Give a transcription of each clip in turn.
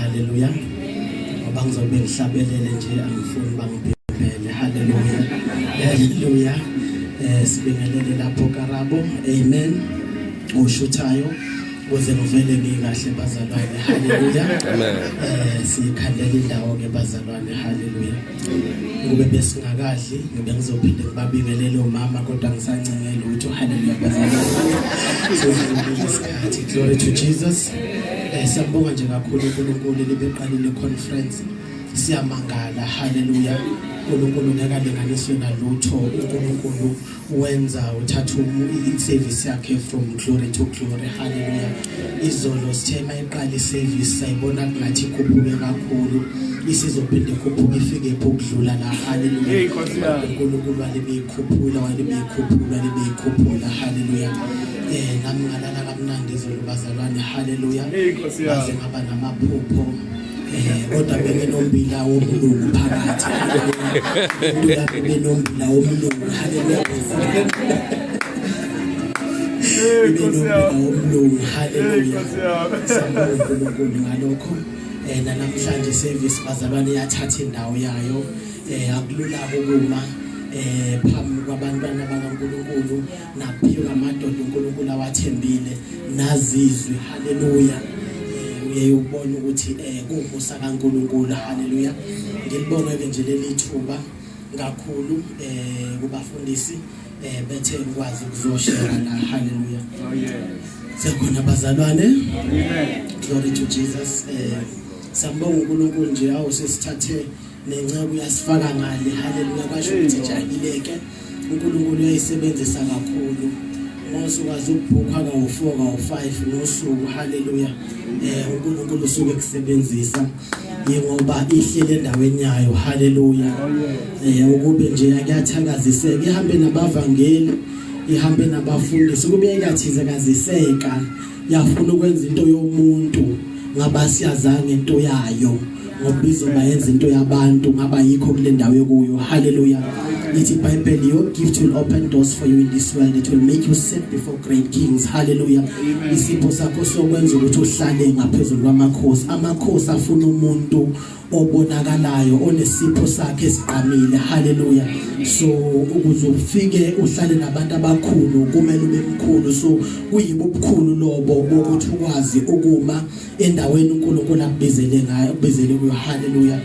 haleluya ngoba ngizobe ngihlabelele nje angifuni bangibhebhele haleluya haleluya sibingelele lapho Karabo amen ushuthayo kuze ngivele ngikahle bazalwane haleluya amen sikhandela indawo ke bazalwane haleluya kube besingakadli ngibe ngizophinde ngibabingelele umama kodwa ngisancengela ukuthi haleluya bazalwane isikhathi glory to Jesus siyabonga nje kakhulu uNkulunkulu libeqalile conference siyamangala haleluya uNkulunkulu ngakalinganiswe nalutho uNkulunkulu wenza uthatha i-service yakhe from glory to glory haleluya izolo sithema iqala i-service sayibona ngathi ikhuphuke kakhulu isizophinde ikhuphuke ifike ukudlula la haleluya uNkulunkulu walibekhuphula walibekhuphula haleluya namngalala kamnandi izolo bazalwane haleluya baze ngaba namaphupho kodwa bengenombila womlungu phakathi haleluya benombila womlungu haleluya benombila haleluya sambonga uNkulunkulu ngalokho namhlanje service bazalwane yathatha indawo yayo akulula ukuma phambi kwabantwana bakaNkulunkulu naphiwa amadoda uNkulunkulu awathembile nazizwe haleluya uyayibona ukuthi kuvusa kaNkulunkulu haleluya ngilibonga ke nje leli thuba kakhulu kubafundisi bethe ukwazi ukuzoshare la haleluya sekhona bazalwane amen glory to Jesus sambonga uNkulunkulu nje awusesithathe nenceke uyasifaka ngale haleluya kwasho ukuthi jahileke uNkulunkulu uyayisebenzisa kakhulu mawusukwazi ukubhukha ka4 ka5 nosuku haleluya uNkulunkulu usuke kusebenzisa ngoba ihlele endaweni yayo haleluya ukube nje akuyathakaziseka ihambe nabavangeli ihambe nabafundisi kube ekathizekaziseka yafuna ukwenza into yomuntu ngaba siyazanga into yayo ngoba izobayenza into yabantu ngaba yikho kule ndawo ekuyo haleluya ithi iBhayibheli your gift will open doors for you in this world it will make you sit before great kings haleluya isipho sakho sokwenza ukuthi uhlale ngaphezulu kwamakhosi amakhosi afuna umuntu obonakalayo onesipho sakhe esiqamile haleluya so ukuze ufike uhlale nabantu abakhulu kumele ube mkhulu so kuyibo ubukhulu lobo ukuthi ukwazi ukuma endaweni uNkulunkulu akubizele ngayo akubizele kuyo haleluya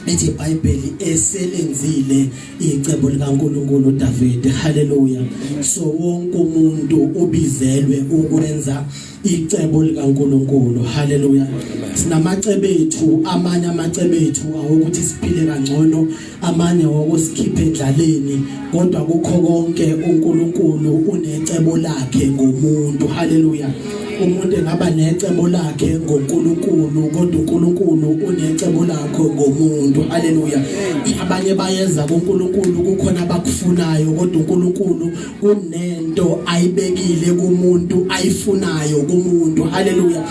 ithi iBhayibheli eselenzile icebo likaNkulunkulu uDavid haleluya so wonke umuntu ubizelwe ukwenza icebo likaNkulunkulu haleluya sinamacebo ethu amanye amacebo ethu awukuthi siphile kangcono amanye awukusikhipha endlaleni kodwa kukho konke uNkulunkulu unecebo lakhe ngomuntu haleluya umuntu engaba necebo lakhe ngoNkulunkulu kodwa uNkulunkulu unecebo lakhe ngomuntu haleluya abanye bayeza kuNkulunkulu kukhona abakufunayo kodwa uNkulunkulu kunento ayibekile kumuntu ayifunayo kumuntu haleluya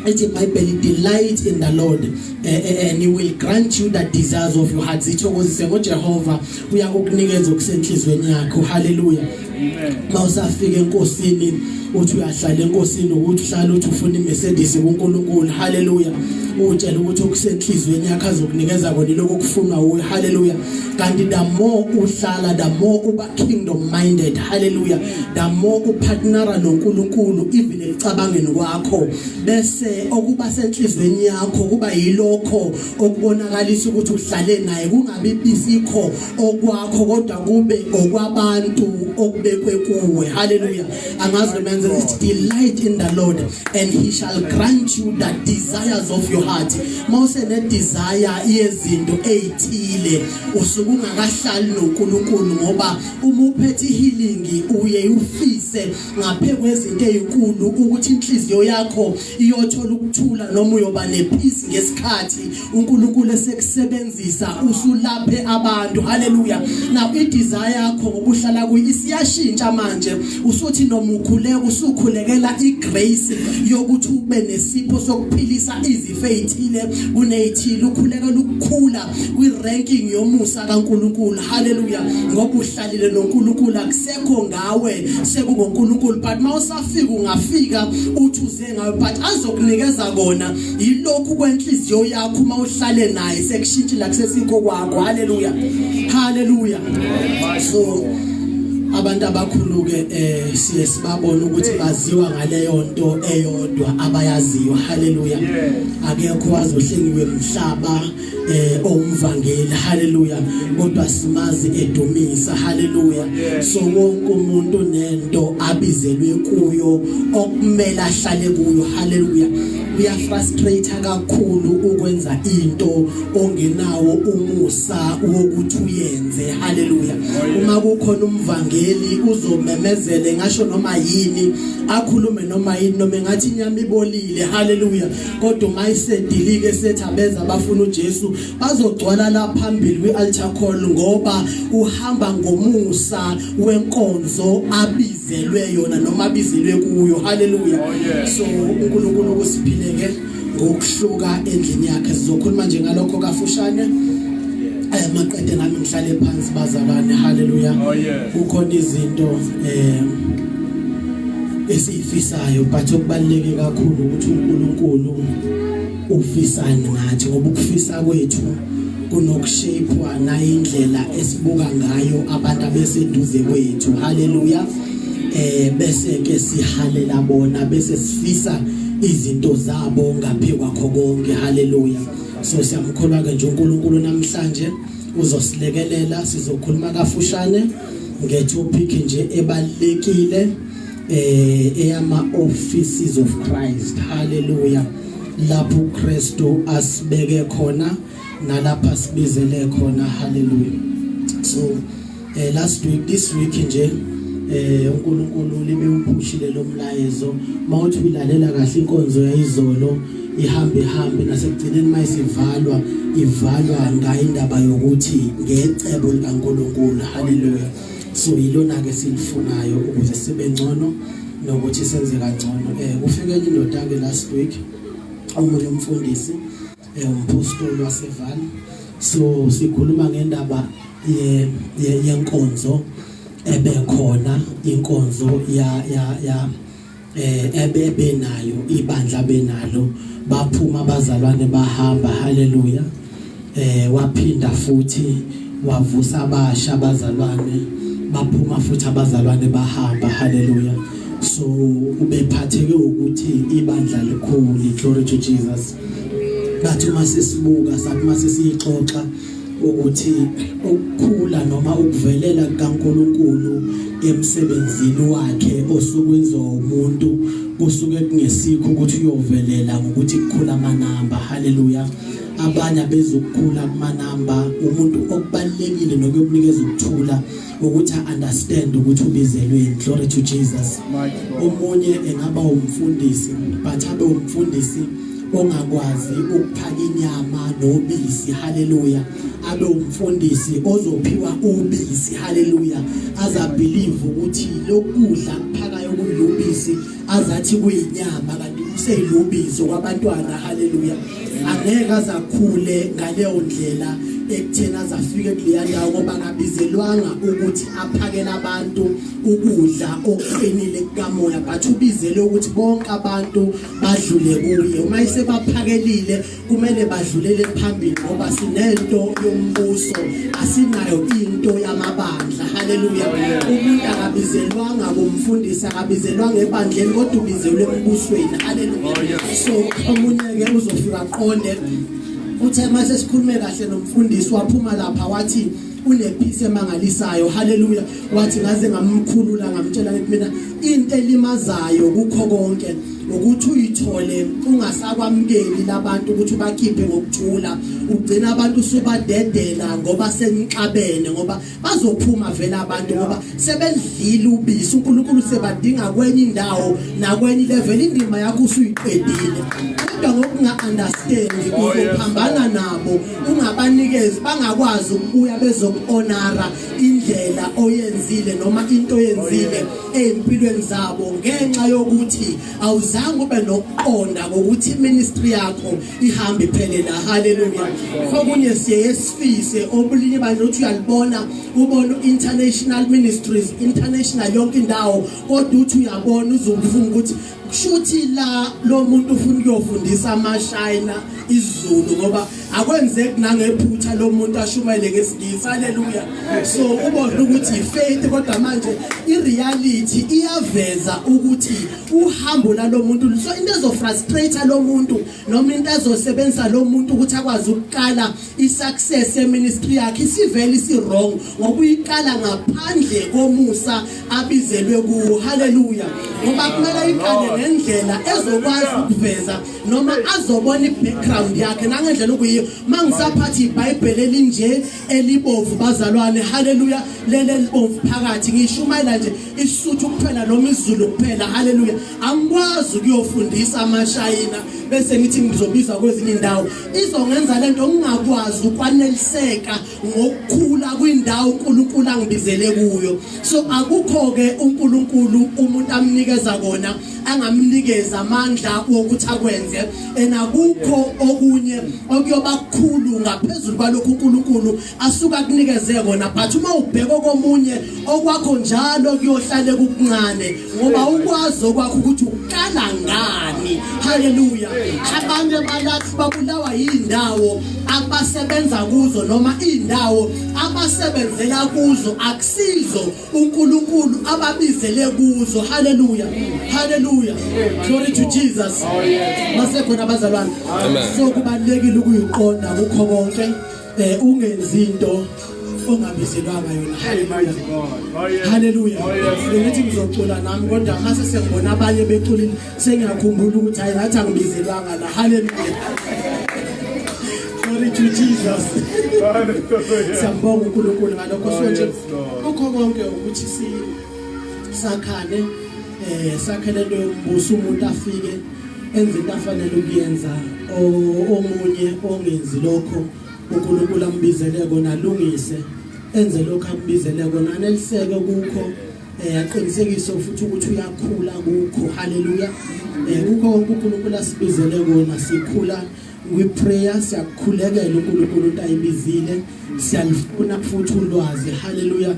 ithi iBhayibheli delight in the Lord and he will grant you the desires of your heart zithokozise ngoJehova uyakukunikeza okusenhlizweni yakho haleluya amen mawusafika enkosini uthi uyahlala enkosini ukuthi uhlala uthi ufuna iMercedes kuNkulunkulu haleluya utshela ukuthi okusenhlizweni yakho azokunikeza kona lokho kufunwa uwe haleluya kanti the more uhlala the more uba kingdom minded haleluya the more upartnera noNkulunkulu even ecabangeni kwakho bese okuba senhlizweni yakho kuba yilokho okubonakalisa ukuthi uhlale naye kungabi bisikho okwakho kodwa kube okwabantu okubekwe kuwe haleluya angazi menze delight in the Lord and he shall grant you the desires of your heart mawuse ne desire yezinto ezithile usuku ungakahlali noNkulunkulu ngoba uma uphethe healing uye ufise ngaphe kwezinto ezinkulu ukuthi inhliziyo yakho iyothola ukuthula noma uyoba nepeace ngesikhathi uNkulunkulu esekusebenzisa usulaphe abantu haleluya now idesire yakho ngobuhlala kuyisiyashintsha manje usuthi noma ukhuleka usukhulekela igrace yokuthi ube nesipho sokuphilisa izifo ezithile kunezithile ukhuleka ukukhula kwi-ranking yomusa kaNkulunkulu. Hallelujah. Ngoba uhlalile noNkulunkulu akusekho ngawe sekuNkulunkulu, but mawusafika ungafika uthi uze ngawe, but azokunikeza kona yilokhu kwenhliziyo yakho mawuhlale naye sekushintshila kusesikho kwakho. Hallelujah. Hallelujah. So abantu abakhulu ke siye sibabona ukuthi baziwa ngaleyo nto eyodwa abayaziyo. Hallelujah. Akekho wazohlengiwe emhlaba omvangeli. Hallelujah. Kodwa simazi edumisa. Hallelujah. So wonke umuntu nento abizelwe kuyo okumele ahlale kuyo. Hallelujah. Uya frustrate kakhulu ukwenza into ongenawo umusa wokuthi uyenze. Hallelujah. Uma kukhona umvangeli uzomemezele ngasho noma yini, akhulume noma yini, noma ngathi inyama ibolile. Hallelujah. Kodwa uma isedilike sethabeza abafuna uJesu bazogcwala la phambili kwi-altar call ngoba uhamba ngomusa wenkonzo abizelwe yona noma abizelwe kuyo. Hallelujah. So uNkulunkulu kusiphileke ngokuhluka endlini yakhe. Sizokhuluma nje ngalokho kafushane. Maqede nami ngihlale phansi bazalwane. Hallelujah. Kukhona izinto esifisayo, but okubaleke kakhulu ukuthi uNkulunkulu ufisani ngathi, ngoba ukufisa kwethu kunokushapewa na indlela esibuka ngayo abantu abeseduze kwethu. Hallelujah. Bese ke sihalela bona, bese sifisa izinto zabo ngaphe kwakho konke. Hallelujah. So siyamkholwa ke nje uNkulunkulu namhlanje uzosilekelela. Sizokhuluma kafushane ngetopic nje ebalekile eyama offices of Christ. Hallelujah. Lapho uKristu asibeke khona nalapha sibizele khona. Hallelujah. So this week nje uNkulunkulu libe uphushile lo mlayezo. Mawuthi uyilalela kahle inkonzo yayizolo ihambe nasekugcineni mayisivalwa ivalwa ngayindaba yokuthi ngecebo likaNkulunkulu. Hallelujah. So yilona ke silifunayo ukuze sibe ngcono nokuthi senze kangcono. Kufike indoda ke last week omunye umfundisi umpostoli waseVali. So sikhuluma ngendaba yenkonzo ebekhona, inkonzo ya ebenayo ibandla benalo, baphuma abazalwane bahamba. Hallelujah. Waphinda futhi wavusa abasha abazalwane, baphuma futhi abazalwane bahamba. Hallelujah. So ubephatheke ukuthi ibandla likhulu. Glory to Jesus. Bathi uma sesibuka sathi uma sesixoxa ukuthi ukukhula noma ukuvelela kaNkulunkulu emsebenzini wakhe osukwenziwa umuntu kusuke kungesikho ukuthi uyovelela ngokuthi kukhula amanamba. Hallelujah. Abanye bezokukhula kumanamba, umuntu okubalekile nokuyokunikeza ukuthula ukuthi understand ukuthi ubizelweni. Glory to Jesus. Omunye engaba umfundisi, but abe umfundisi ongakwazi ukuphaka inyama nobisi. Hallelujah. Abe umfundisi ozophiwa ubisi. Hallelujah. Azabelieve ukuthi lokudla kuphakayo kuyobisi azathi kuyinyama kanti kuseyilobisi kwabantwana. Hallelujah. Angeke azakhule ngaleyo ndlela ekuthena azafike kuleya ndawo ngoba ngabizelwanga ukuthi aphakele abantu ukudla okuqinile kukamoya, but ubizelwe ukuthi bonke abantu badlule kuye. Uma isebaphakelile kumele badlulele phambili ngoba sinento yombuso, asinayo into yamabandla. Hallelujah. Umuntu akabizelwanga kumfundisi, akabizelwanga ebandleni kodwa ubizelwe embusweni. Hallelujah. So omunye ke uzofika aqonde uthe mase sikhulume kahle nomfundisi waphuma lapha wathi unepeace emangalisayo. Hallelujah. Wathi ngaze ngamkhulula ngamtshela ukuthi mina into elimazayo kukho konke ukuthi uyithole ungasakwamkeli labantu ukuthi bakhiphe ngokuthula, ugcina abantu subadedela ngoba senixabene, ngoba bazophuma vela abantu ngoba sebedlile ubisi. uNkulunkulu sebadinga kwenye indawo nakwenye level, indima yakho usuyiqedile. Kodwa ngokunga-understand uzophambana nabo, ungabanikezi bangakwazi ukubuya bezokuhonora indlela oyenzile noma into oyenzile empilweni zabo ngenxa yokuthi awuzange ube nokuqonda ukuthi ministry yakho ihamba iphelela. Hallelujah. Okunye siyesifise obulinye banje uthi uyalibona ubona international ministries international yonke indawo kodwa uthi uyabona uzokufuna ukuthi kushuthi la lo muntu ufuna ukuyofundisa amashayina isiZulu ngoba akwenzeki nangephutha lo muntu ashumayele ngesigisi. Hallelujah. So ubona ukuthi ifaith kodwa manje ireality iyaveza ukuthi uhambo la lo muntu so into ezofrustrate lo muntu noma into ezosebenzisa lo muntu ukuthi akwazi ukuqala isuccess yeministry yakhe isivele wrong ngoba uyiqala ngaphandle komusa abizelwe kuwo. Hallelujah. Ngoba kumele iqale ngendlela ezokwazi ukuveza noma azobona ibackground yakhe nangendlela ukuyiyo mangisaphathi iBhayibheli elinje elibovu bazalwane. Hallelujah. Lele libovu phakathi ngishumayela nje isuthu kuphela noma isiZulu kuphela. Hallelujah. Angikwazi ukuyofundisa amashayina bese ngithi ngizobiza kwezinye indawo izongenza lento ngingakwazi ukwaneliseka ngokukhula kwindawo uNkulunkulu angibizele kuyo. So akukho ke uNkulunkulu umuntu amnikeza kona angamnikeza amandla wokuthi akwenze enakukho okunye okuyoba kukhulu ngaphezulu kwalokho uNkulunkulu asuka kunikeze kona. But uma ubheka komunye okwakho njalo kuyohlale kukuncane ngoba ukwazi okwakho ukuthi uqala ngani. Hallelujah. Abanye balathi babulawa yindawo abasebenza kuzo noma indawo abasebenzela kuzo akusizo uNkulunkulu ababizele kuzo. Hallelujah. Hallelujah. Glory to Jesus. Masekhona abazalwane. So kubalekile ukuyiqonda kukho konke ungenzi into ongabizelwanga yona. Hallelujah. Hallelujah. Ngithi ngizocula nami kodwa mase sengibona abanye beculile sengiyakhumbula ukuthi hayi ngathi angibizelwanga la. Hallelujah. Glory to Jesus. Siyabonga uNkulunkulu ngalokho sonke ukho konke ukuthi sakhane sakhele lo mbuso umuntu afike enze into afanele ukuyenza omunye ongenzi lokho uNkulunkulu ambizele kona alungise enze lokho ambizele kona aneliseke kukho aqinisekise futhi ukuthi uyakhula kukho. Hallelujah. Kukho uNkulunkulu asibizele kona sikhula kwiprayer siyakhulekela uNkulunkulu ukuthi ayibizile siyalifuna futhi ulwazi. Hallelujah.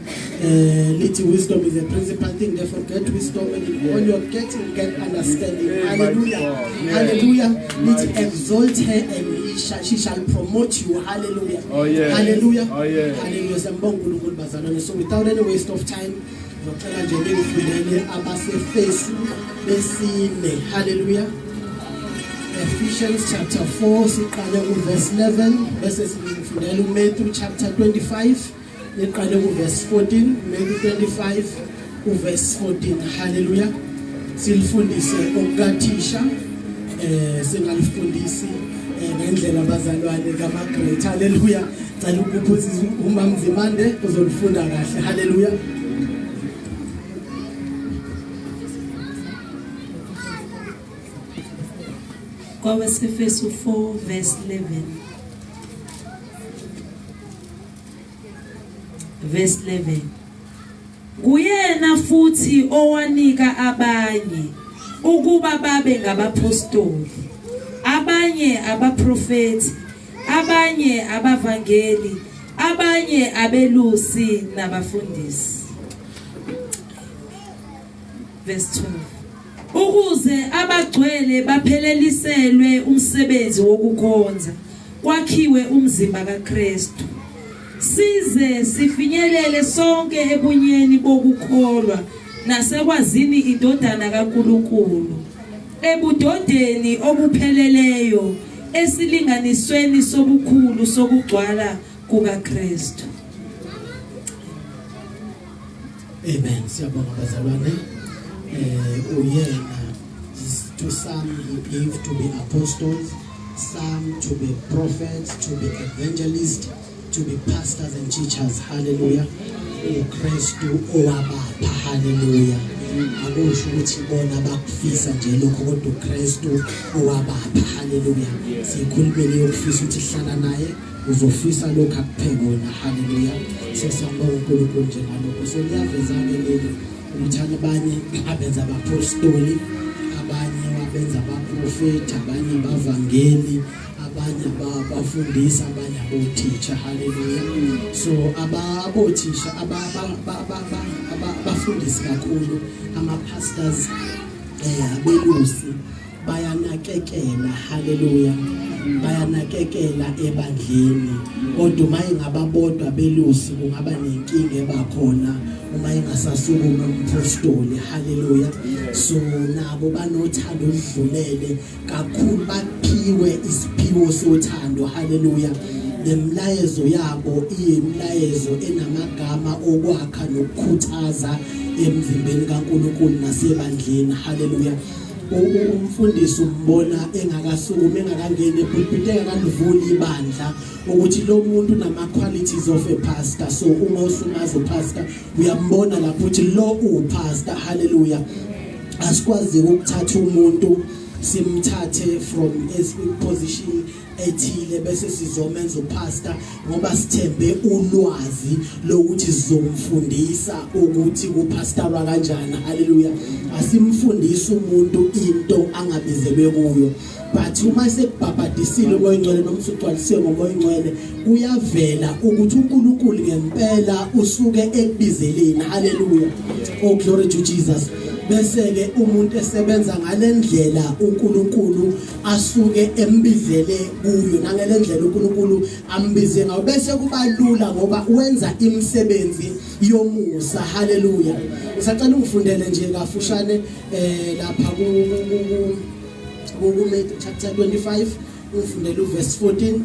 Lithi wisdom is a principal thing, therefore get wisdom, and when you're getting get understanding. Hallelujah. Hallelujah. Lithi exalt her and she shall promote you. Hallelujah. Hallelujah. Hallelujah. Siyambonga uNkulunkulu bazalwane. So without any waste of time ngicela nje ngifundele abasefesi besine. Hallelujah. Ephesians chapter 4 siqale ku verse 11 bese sifundela uMatthew chapter 25 siqale ku verse 14 Matthew 25 ku verse 14. Hallelujah. Silifundise okukathisha singalifundisi ngendlela abazalwane kama-great. Hallelujah. Cela ukuphuza uMamzimande uzolifunda kahle. Hallelujah. Efesu 4 verse 11. Verse 11. Kuyena futhi owanika abanye ukuba babe ngabapostoli, abanye abaprofeti, abanye abavangeli, abanye abelusi nabafundisi. Verse 12. Ukuze abagcwele bapheleliselwe umsebenzi wokukhonza kwakhiwe umzimba kaKristu size sifinyelele sonke ebunyeni bokukholwa nasekwazini indodana kaNkulunkulu ebudodeni obupheleleyo esilinganisweni sobukhulu sokugcwala kukaKristu. Amen. Siyabonga bazalwane. To some he gave to be apostles, some to be prophets, to be evangelists, to be pastors and teachers. Hallelujah. Kristu owabapha. Hallelujah. Akusho ukuthi bona bakufisa nje lokho kodwa uKristu owabapha. Hallelujah. Sikhulumele yokufisa ukuthi hlala naye uzofisa lokho akuphe kona. Hallelujah. Sesiyabonga uNkulunkulu nje ngalokho. So liyaveza ke leli ukuthi abanye abenza abapostoli, abanye wabenza abaprofeti, abanye abavangeli, abanye abafundisi, abanye abothisha. Hallelujah. So abothisha abafundisi kakhulu, ama-pastors abelusi bayanakekela. Hallelujah. Bayanakekela ebandleni, kodwa uma ingababodwa belusi kungaba nenkinga ebakhona uma ingasasukuma umpostoli. Hallelujah. So nabo banothando oludlulele kakhulu, baphiwe isiphiwo sothando. Hallelujah. Lemlayezo yabo iyimlayezo enamagama okwakha nokukhuthaza emzimbeni kaNkulunkulu nasebandleni. Hallelujah. Umfundisi umbona engakasukumi, engakangeni epulpit, engakalivuli ibandla ukuthi lo muntu nama qualities of a pastor. So uma usumazi upastor uyambona lapho ukuthi lo upastor. Hallelujah. Asikwazi ukuthatha umuntu simthathe from a position ethile bese sizomenza upastor ngoba sithembe ulwazi lokuthi sizomfundisa ukuthi kupastorwa kanjani. Hallelujah. Asimfundisa umuntu into angabizelwe kuyo, but uma sekubhabhadisile umoya ingcwele noma usugcwalisiwe ngomoya ingcwele uyavela ukuthi uNkulunkulu ngempela usuke ekubizeleni. Hallelujah. Oh, glory to Jesus. Bese ke umuntu esebenza ngalendlela uNkulunkulu asuke embizele kuyo, nangalendlela uNkulunkulu ambize ngayo, bese kuba lula ngoba wenza imisebenzi yomusa. Hallelujah. Ngisacela ungifundele nje kafushane lapha ku Matthew chapter 25, ungifundele uverse 14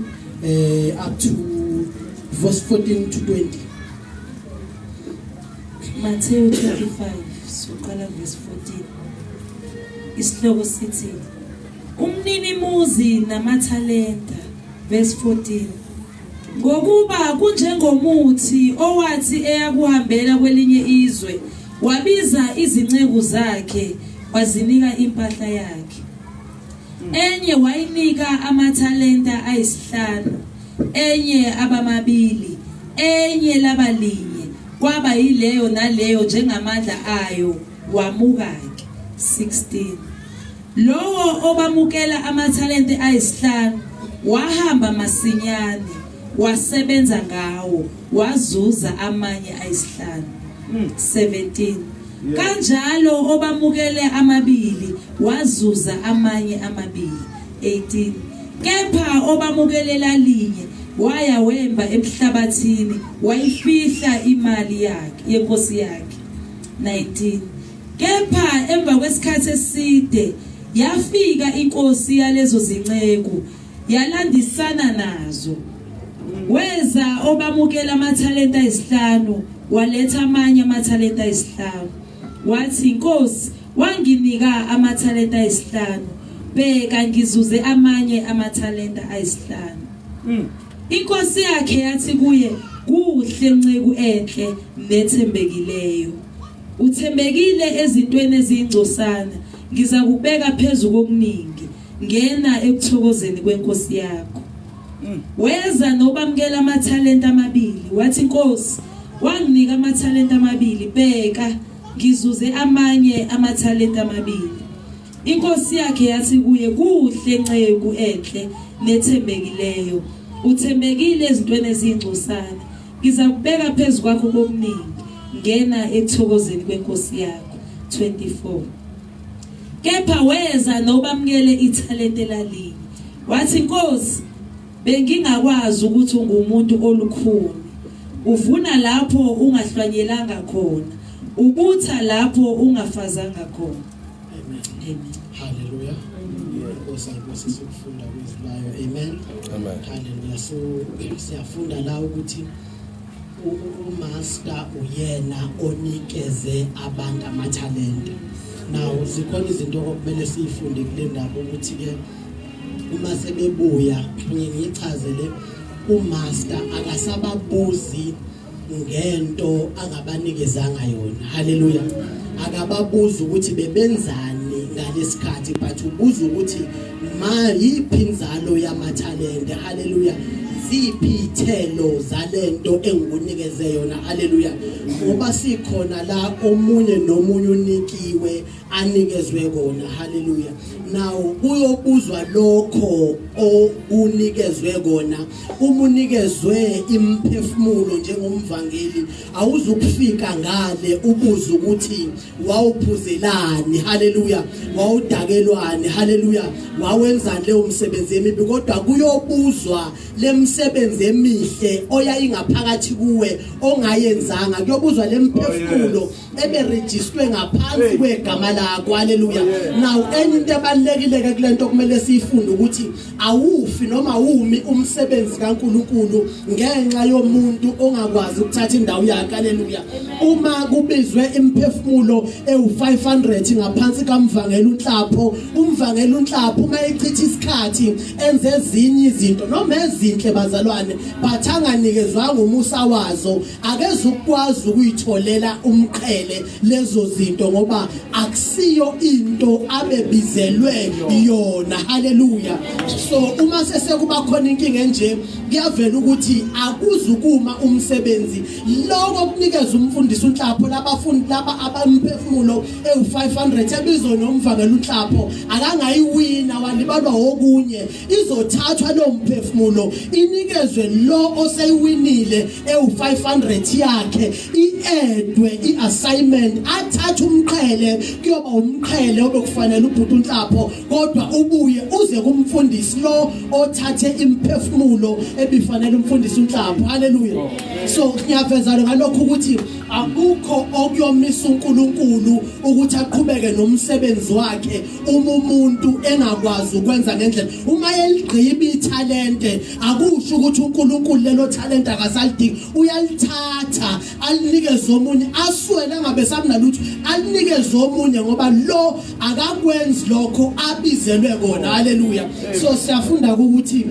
up to verse 14 to 20. Matthew 25 suqala verse 14. Isihloko sithi umnini muzi namathalenta. Verse 14. Ngokuba kunjengomuthi owathi eyakuhambela kwelinye izwe wabiza izinceku zakhe wazinika impahla yakhe. Enye wayinika amathalenta ayisihlanu, enye abamabili, enye labalinye, kwaba yileyo naleyo njengamandla ayo wamuka-ke. 16. Lowo obamukela amathalente ayisihlanu wahamba masinyane wasebenza ngawo wazuza amanye ayisihlanu. 17. Kanjalo obamukele amabili wazuza amanye amabili. 18. Kepha obamukelela linye waya wemba emhlabathini wayifihla imali yakhe yenkosi yakhe. 19. Kepha emva kwesikhathi eside yafika inkosi yalezo zinceku yalandisana nazo. Weza obamukela amathalenta ayisihlanu waletha amanye amathalenta ayisihlanu. Wathi, Nkosi, wanginika amathalenta ayisihlanu, bheka ngizuze amanye amathalenta ayisihlanu. Inkosi yakhe yathi kuye, kuhle nceku enhle nethembekileyo. Uthembekile ezintweni ezingcosana, ngizakubeka phezulu kokuningi. Ngena ekuthokozeni kwenkosi yakho. Weza nobamukela amathalenta amabili. Wathi, Nkosi, wanginika amathalenta amabili, bheka ngizuze amanye amathalenta amabili. Inkosi yakhe yathi kuye, kuhle nceku enhle nethembekileyo. Uthembekile ezintweni ezingcosana, ngizakubeka phezulu kwakho kokuningi. Ngena ekuthokozeni kwenkosi yakho. 24. Kepha weza nobamukele ithalente lalinye. Wathi, Nkosi, bengingakwazi ukuthi ungumuntu olukhuni. Uvuna lapho ungahlwanyelanga khona, ubutha lapho ungafazanga khona. Amen. Amen. Hallelujah. Nkosi sifunda kwizilayo. Amen. Amen. Hallelujah. So siyafunda la ukuthi umaster uyena onikeze abantu amathalente. Now zikhona izinto okumele sifunde kule ndaba ukuthi ke uma sebebuya ngiyichazele umaster akasababuzi ngento angabanikezanga yona. Hallelujah. Akababuza ukuthi bebenzani ngalesikhathi, but ubuza ukuthi ma yiphi inzalo yamathalente. haleluya ziphi zalento engikunikeze yona haleluya ngoba sikhona la omunye nomunye unikiwe anikezwe kona haleluya now kuyobuzwa lokho unikezwe kona umunikezwe imphefumulo njengomvangeli awuzukufika ngale ubuza ukuthi wawuphuzelani haleluya wawudakelwani haleluya wawenzani leyo msebenzi emibi kodwa kuyobuzwa lemsebenzi emihle oyayingaphakathi kuwe ongayenzanga kuyobuzwa lemphefumulo eberegistrwe ngaphansi kwegama lakho haleluya now enye into ebalekile ke kulento kumele siyifunde ukuthi awufi noma umi umsebenzi kaNkuluNkulu ngenxa yomuntu ongakwazi ukuthatha indawo yakhe haleluya uma kubizwe imphefumulo ewu500 ngaphansi kamvangela uNhlapho umvangela uNhlapho uma echitha isikhathi enze ezinye izinto noma ezinhle bazalwane bathanganikezwanga umusa wazo akeze ukwazi ukuyitholela umqhele lezo zinto ngoba akusiyo into abebizelwe yona haleluya so uma sesekuba khona inkinga nje kuyavela ukuthi akuzukuma umsebenzi lokho kunikeza umfundisi uNhlapho labafundi laba abamphefumulo ewu500 ebizwe nomvangela uNhlapho akangayiwina walibalwa okunye izothathwa lo mphefumulo inikezwe lo oseyiwinile ewu500 yakhe iedwe iassignment athatha umqhele kuyoba umqhele obekufanele ubhuti uNhlapho kodwa ubuye uze kumfundisi lo othathe imphefumulo ebifanele umfundisi uNhlapho haleluya so ngiyaveza ngalokho ukuthi akukho okuyomisa uNkulunkulu ukuthi aqhubeke nomsebenzi wakhe umuntu engakwazi ukwenza ngendlela uma eligqiba ithalente akusho ukuthi uNkulunkulu lelo talent akasalidingi uyalithatha alinikeze omunye aswele ngabe sabunalutho alinikeze omunye ngoba lo akakwenzi lokho abizelwe kona haleluya so siyafunda ukuthi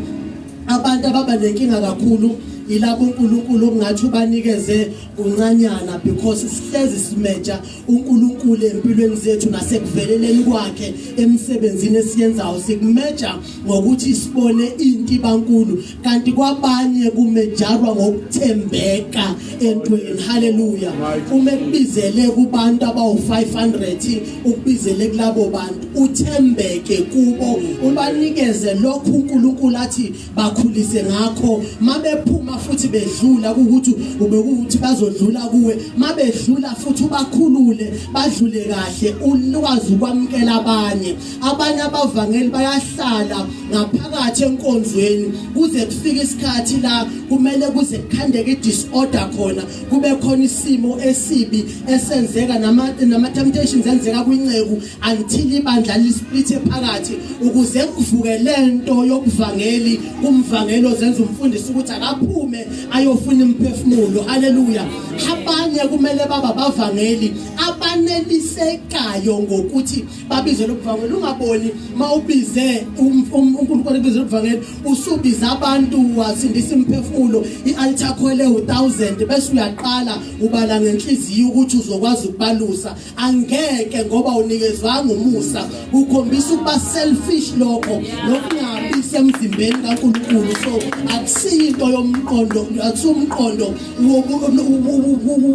abantu ababa nenkinga kakhulu ilabo uNkulunkulu ongathi ubanikeze uncanyana because sihlezi simeja uNkulunkulu empilweni zethu nasekuveleleni kwakhe emsebenzini esiyenzayo sikumeja ngokuthi sibone inti bankulu kanti kwabanye kumejarwa ngokuthembeka entweni haleluya uma kubizele kubantu abawu500 ukubizele kulabo bantu uthembeke kubo ubanikeze lokho uNkulunkulu athi bakhulise ngakho mabephuma futhi bedlula ukuthi ubekuthi bazodlula kuwe mabedlula futhi ubakhulule badlule kahle ulwazi ukwamkela abanye abavangeli bayahlala ngaphakathi enkonzweni kuze kufike isikhathi la kumele kuze kukhandeke disorder khona kube khona isimo esibi esenzeka nama temptations enzeka kwinceku until ibandla lisplithe phakathi ukuze kuvuke lento yokuvangeli kumvangelo zenza umfundisi ukuthi akaphume ayofuna imphefumulo haleluya abanye kumele baba bavangeli abanelisekayo ngokuthi babizwe lokuvangela ungaboni mawubize uNkulunkulu ebizwe lokuvangela usubiza abantu wasindisa imphefumulo ialtar call e1000 bese uyaqala ubala ngenhliziyo ukuthi uzokwazi ukubalusa angeke ngoba unikezwanga umusa ukhombisa ukuba selfish lokho lokungabi semzimbeni kaNkulunkulu so akusinto yomqondo akusumqondo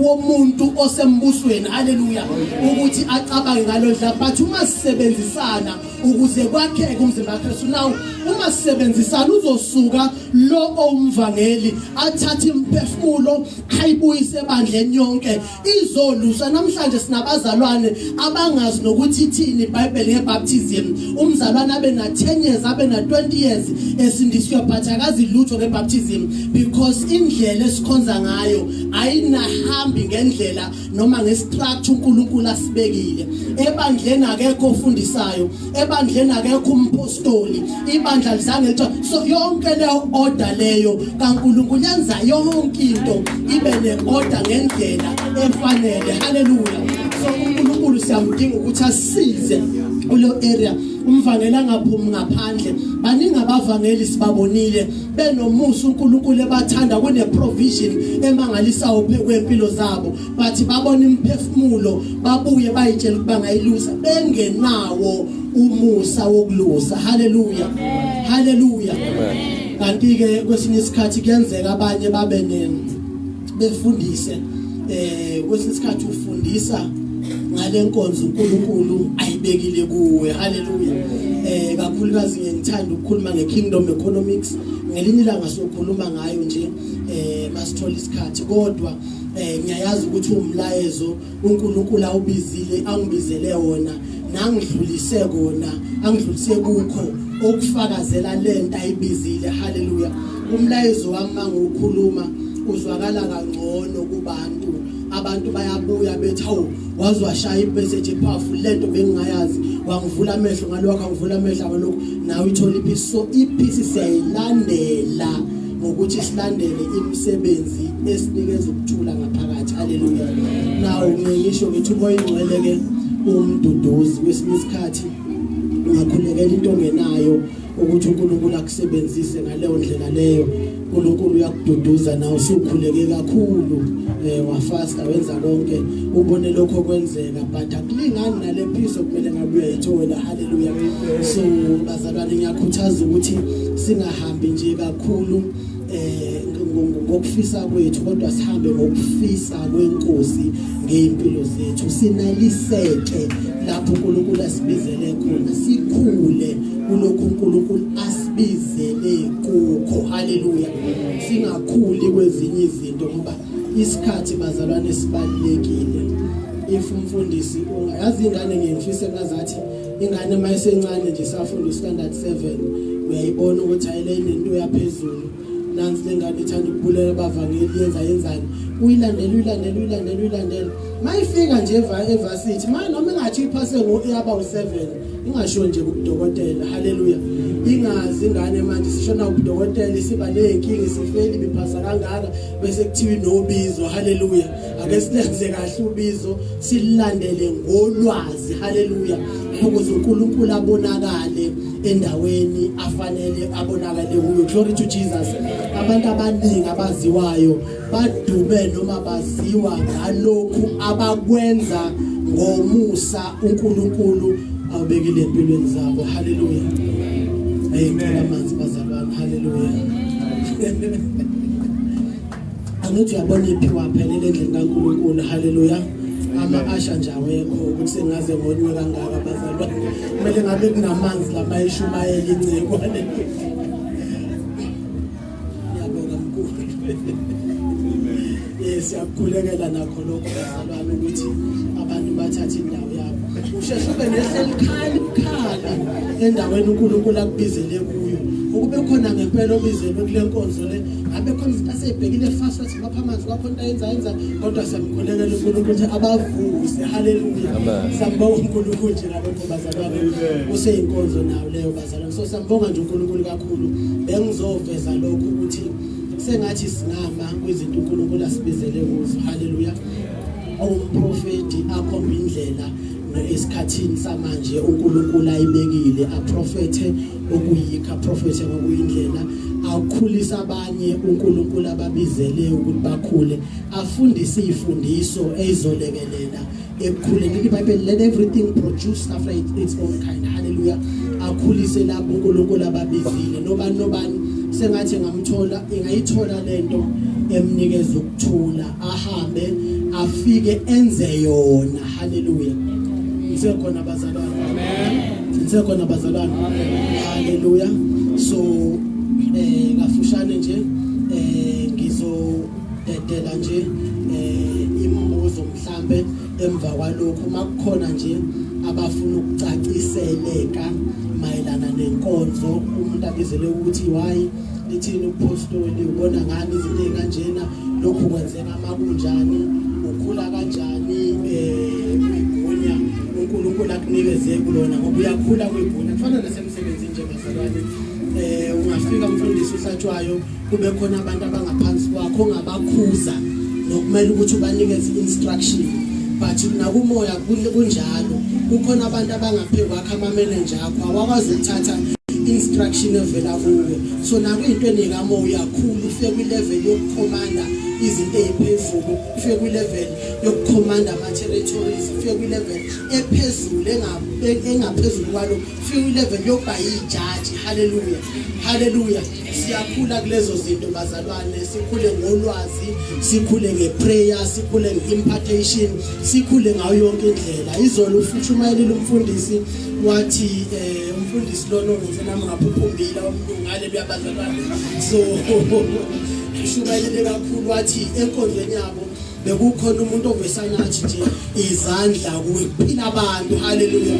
womuntu osembusweni haleluya ukuthi acabange ngalodla but uma sisebenzisana ukuze kwakheke umzimba kaKristu now uma sisebenzisana uzosuka lo omvangeli athatha imphefumulo ayibuyise ebandleni yonke izolusa namhlanje sinabazalwane abangazi nokuthi ithini iBhayibheli ngebaptism umzalwane abe na 10 years abe na 20 years esindiswe but akazi lutho ngebaptism because indlela esikhonza ngayo ayinahambi ngendlela noma ngestructure uNkulunkulu asibekile ebandleni akekho ofundisayo ebandleni akekho umpostoli ibandla lizange so yonke leyo order leyo kaNkulunkulu yenza yonke into ibe ne-order ngendlela efanele haleluya so uNkulunkulu siyamdinga ukuthi asisize kulo area umvangeli angaphumi ngaphandle baningi abavangeli sibabonile benomusa uNkulunkulu ebathanda kune provision emangalisayo kwempilo zabo bathi babona imphefumulo babuye bayitshela ukuba ngayilusa bengenawo umusa wokulusa haleluya haleluya kanti ke kwesinye isikhathi kuyenzeka abanye babe befundise kwesinye isikhathi ufundisa ngale nkonzo uNkulunkulu ayibekile kuwe. Haleluya. Kakhulukazi ngithanda ukukhuluma ngeKingdom Economics, ngelinye ilanga sokhuluma ngayo nje masithola isikhathi, kodwa ngiyayazi ukuthi umlayezo uNkulunkulu awubizile angibizele wona nangidlulise kona, angidlulise kukho okufakazela lento ayibizile. Haleluya. Umlayezo wami mangikhuluma uzwakala kangcono kubantu. Abantu bayabuya bethi hawu wazwashaya imessage epowerful, lento bengingayazi, wangivula amehlo ngalokho, angivula amehlo ngalokho, nawe ithola ipeace. So ipeace siyayilandela ngokuthi silandele imisebenzi esinikeza ukuthula ngaphakathi. Haleluya. Nawo ngisho ngithi umoya ingcwele ke umduduzi kwesinye isikhathi ungakhulekela into ongenayo ukuthi uNkulunkulu akusebenzise ngaleyo ndlela leyo. uNkulunkulu uyakududuza nawe usukhuleke kakhulu, wafasta wenza konke ubone lokho kwenzeka, but akulingani nale peace okumele ngabe uyayithola. Haleluya. So bazalwane, ngiyakhuthaza ukuthi singahambi nje kakhulu ngokufisa kwethu, kodwa sihambe ngokufisa kweNkosi ngeimpilo zethu, sinaliseke lapho uNkulunkulu asibizele khona, sikhule kulokho uNkulunkulu asibizele kukho. Haleluya. Singakhuli kwezinye izinto ngoba isikhathi bazalwane sibalekile. If umfundisi ungayazi ingane ngiyifise ngazathi ingane mayisencane nje safunda standard 7 uyayibona ukuthi ayileni into yaphezulu, nansi lengane ithanda ukubulela abavangeli yenzani, uyilandela mayifika nje evasithi noma engathi iphase ngoaba u7 ingasho nje kubudokotela. Haleluya. Ingazi ingane manje sishona ubudokotela isiba nenkingi sifeli biphasa kangaka bese kuthiwa inobizo. Haleluya. Ake silenze kahle ubizo, silandele ngolwazi. Haleluya. Ukuze uNkulunkulu abonakale endaweni afanele abonakale kuyo. Glory to Jesus. Abantu abaningi abaziwayo badume noma baziwa ngalokhu abakwenza ngomusa uNkulunkulu awubekile empilweni zabo. Haleluya. Amen. Amanzi bazalwane. Haleluya. Angithi uyabona iphiwa phelele endlini kaNkulunkulu. Haleluya. Ama-asha nje awekho ukuthi sengaze ngonywe kangaka bazalwane. Kumele ngabe kunamanzi lama ishumayeli inciko. Ngiyabonga mkhulu. Siyakhulekela nakho lokho bazalwane ukuthi abantu bathathe indawo yabo. Usheshube nehleli khala endaweni uNkulunkulu akubizele kuyo. Ukube khona ngempela obizelwe kule nkonzo le, ngabe khona izinto asebhekile fast wathi lapha amanzi kwakho into yenza, kodwa siyamkhulekela uNkulunkulu ukuthi abavuse. Haleluya. Sambonga uNkulunkulu nje ngalokho bazalwane. Useyinkonzo nawo leyo bazalwane. So sambonga nje uNkulunkulu kakhulu. Bengizoveza lokho ukuthi sengathi singama kwizinto uNkulunkulu asibizele kuzo. Haleluya. Umprofeti akhomba indlela esikhathini samanje uNkulunkulu ayibekile, aprofethe okuyikho, aprofethe ngokuyindlela, akhulisa abanye uNkulunkulu ababizele ukuthi bakhule, afundise izifundiso ezizolekelela ekukhuleni. iBhayibheli let everything produce after its own kind. Haleluya. Akhulise lapho uNkulunkulu ababizile, nobani sengathi ngamthola, ingayithola lento emnikeza ukuthula, ahambe afike enze yona. Haleluya. Ngisekhona bazalwane. Amen. Ngisekhona bazalwane. Haleluya. So kafushane nje ngizodedela nje imibuzo mhlambe emva kwalokho makukhona nje abafuna ukucaciseleka mayelana nenkonzo, umuntu abizele ukuthi why lithini upostoli, ubona ngani izinto ezikanjena, lokhu kwenzeka makunjani, ukhula kanjani kwigunya uNkulunkulu akunikeze kulona, ngoba uyakhula kwigunya kufana nasemsebenzini nje bazalwane. Ungafika umfundisi usathwayo kube khona abantu abangaphansi kwakho ongabakhuza nokumele ukuthi ubanikeze instruction, but nakumoya kunjalo kukhona abantu abangaphe kwakho ama-manager akho awakwazi ukuthatha instruction evela kuwe. So naku into enikamoya kakhulu ufike kwi-level yokukhomanda izinto eziphezulu, ufike ku level yokucommanda ama territories, ufike ku level ephezulu engaphezulu kwalo, ufike ku level yokuba yijaji. Hallelujah, hallelujah. Siyakhula kulezo zinto bazalwane, sikhule ngolwazi, sikhule ngeprayer, sikhule ngeimpartation, sikhule ngayo yonke indlela. Izolo ufutshumayelile umfundisi wathi umfundisi lona ngenze nami ngaphuphumbila umlungale buyabazalwane. So ushumayelile kakhulu wathi enkonzweni yabo bekukhona umuntu ovesanyathi nje izandla kuphila abantu. Hallelujah.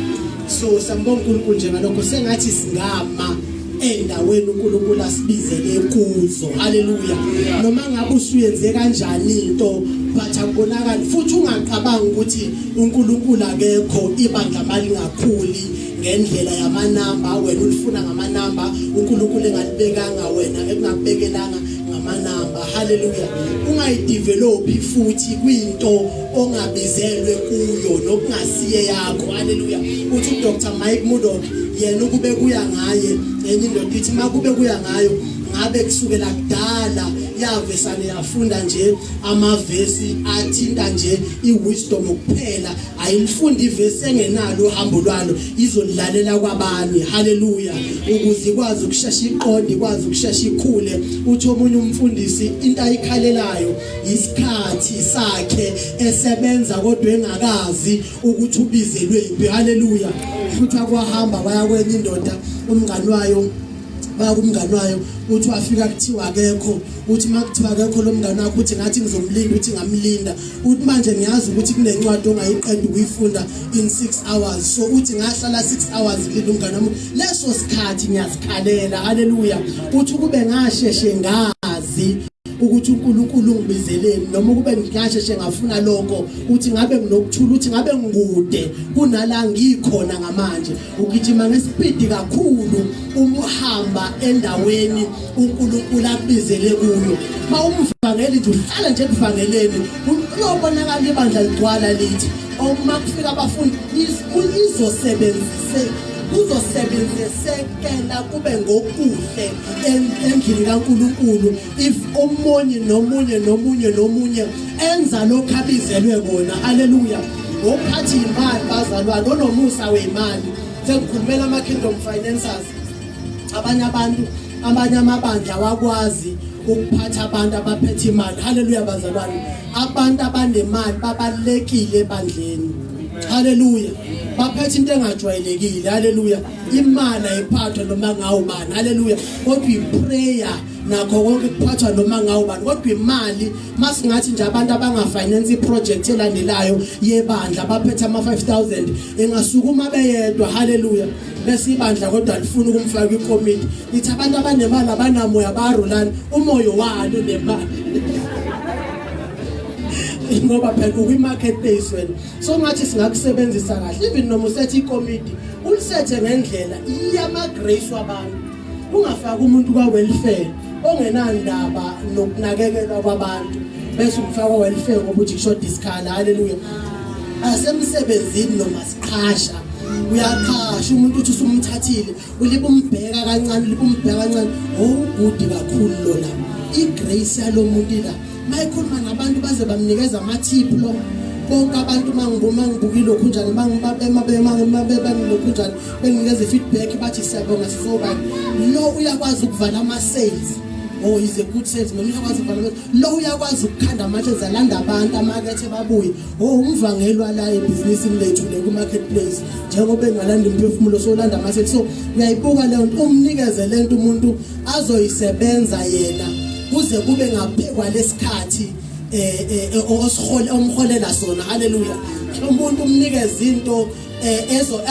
So sambonga uNkulunkulu nje ngalokho sengathi singama endaweni uNkulunkulu asibizele kuzo. Hallelujah. Noma ngabe usuyenze kanjani into but akubonakala futhi ungaqabanga ukuthi uNkulunkulu akekho, ibandla mali ngakhuli ngendlela yamanamba, wena ulifuna ngamanamba, uNkulunkulu engalibekanga wena ekungabekelanga ngamanamba. Hallelujah. Ungayidevelop futhi kwinto ongabizelwe kuyo nokungasiye yakho. Hallelujah. Uthi uDr Mike Murdock yena ukube kuya ngaye enye indoda ithi makube kuya ngayo ngabe kusukela kudala yavesane yafunda nje amavesi athinta nje iwisdom kuphela, ayilifunda ivesi engenalo uhambo lwalo, izolilalela kwabani. Hallelujah. Ukuze ikwazi ukushesha iqonde, ikwazi ukushesha ikhule. Uthi omunye umfundisi into ayikhalelayo isikhathi sakhe esebenza kodwa engakazi ukuthi ubizelwe. Hallelujah. Futhi akwahamba baya kwenye indoda umngani wayo, baya kumngani wayo, uthi wafika kuthiwa akekho, uthi makuthiwa akekho lo mngani wakho uthi ngathi ngizomlinda, uthi ngamlinda, uthi manje ngiyazi ukuthi kunencwadi ongayiqeda ukuyifunda in 6 hours. So uthi ngahlala 6 hours ngilinda umngani wami, leso sikhathi ngiyazikhalela. Hallelujah. Uthi kube ngasheshe ngazi ukuthi uNkulunkulu ungibizeleni, noma kube ngiyasheshe ngafuna lokho, uthi ngabe nginokuthula, uthi ngabe ngikude kunala ngikhona ngamanje, ugijima ngespeed kakhulu umuhamba endaweni uNkulunkulu akubizele kuyo. Mawumvangeli nje uhlala nje ebuvangeleni, uyobonakala ibandla ligcwala lithi uma kufika abafundi uzosebenzisekela kube ngokuhle endlini kaNkulunkulu. If nomunye enza lokho abizelwe kona. Hallelujah. Ngophathi imali bazalwane, onomusa weimali. Sekukhulumela ama kingdom financiers. Abanye amabandla wakwazi ukuphatha abantu abaphethe imali. Hallelujah bazalwane. Abantu abanemali babalekile ebandleni. Hallelujah. Baphethe into engajwayelekile. Hallelujah. Imali ayiphathwa noma ngawubani. Hallelujah. Kodwa iprayer nakho konke kuphathwa noma ngawubani. Kodwa imali masingathi nje abantu abangafinance iproject elandelayo yebandla baphethe ama 5,000 engasukuma beyedwa. Hallelujah. Bese ibandla kodwa lifuna ukumfaka ikomiti. Lithi abantu abanemali abanamoya barulana, umoyo walo nemali. Ngoba phela kwi-marketplace wena. So ngathi singakusebenzisa kahle, even noma usethe ikomiti ulisethe ngendlela iyamagrace wabantu, ungafaka umuntu kwa welfare ongenandaba nokunakekelwa kwabantu bese umfaka welfare ngoba uthi kusho diskhala. Hallelujah. Asemsebenzini noma siqhasha, uyaqhasha umuntu uthi usumthathile ulibumbheka kancane, ugudi kakhulu lo la. Igrace yalomuntu la mayikhuluma nabantu baze bamnikeza ama-tip lo bonke abantu mangibukile okunjani bangilokhu benginikeza feedback bathi siyabonga sizoba lo uyakwazi ukuvala ama-sales. Oh, is a good salesman. Uyakwazi ukuvala lo uyakwazi ukukhanda amatheza alanda abantu amakethe babuye. Oh, umvangelwa la ebhizinisini lethu le ku-marketplace njengoba engalanda imphefumulo solanda ama-sales. So uyayibuka leyo nto, umnikeze lento umuntu azoyisebenza yena kuze kube ngaphekwa lesikhathi omholela sona. Hallelujah. Umuntu umnikeza into